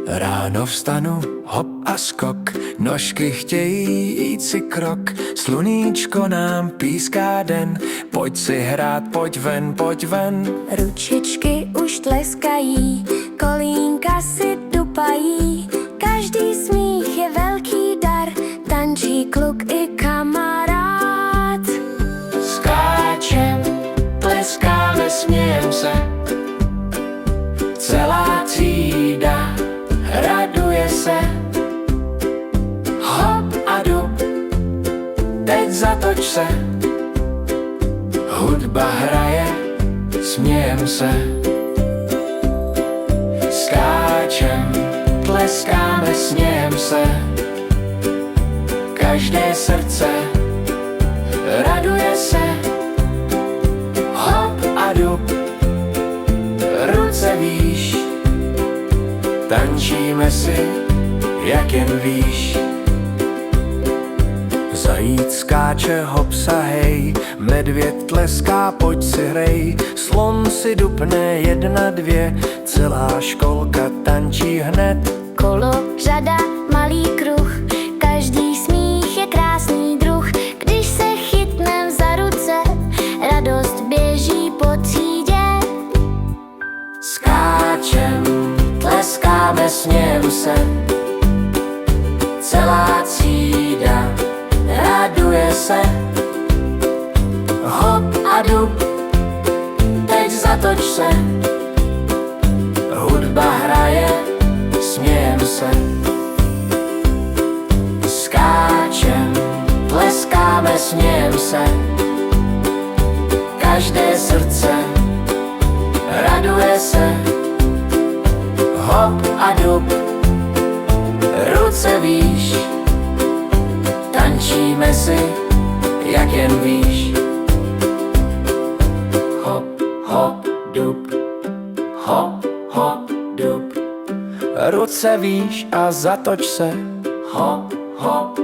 Ráno vstanu, hop a skok, nožky chtějí jít si krok. Sluníčko nám píská den, pojď si hrát, pojď ven, pojď ven. Ručičky už tleskají, kolínka si dupají. Každý smích je velký dar, tančí kluk i kamarád. Skáčem, tleskáme, smějem se, celá třída raduje se. Hop a dub, teď zatoč se, hudba hraje, smějem se. Skáčem, tleskáme, smějem se, každé srdce raduje se. Hop a dub, ruce výš, tančíme si, jak jen víš. Zajíc skáče, hopsa hej, medvěd tleská, pojď si hrej. Slon si dupne, jedna, dvě, celá školka tančí hned. Kolo, řada, malý kruh, každý smích je krásný druh. Když se chytnem za ruce, radost běží po třídě. Skáčem, tleskáme, smějem se, celá třída raduje se. Hop a dub, teď zatoč se, hudba hraje, smějem se. Skáčem, tleskáme, smějem se, každé srdce raduje se. Hop a dub, ruce výš, tančíme si, jak jen víš. Hop, hop, dub, hop, hop, dub, ruce výš a zatoč se. Hop, hop,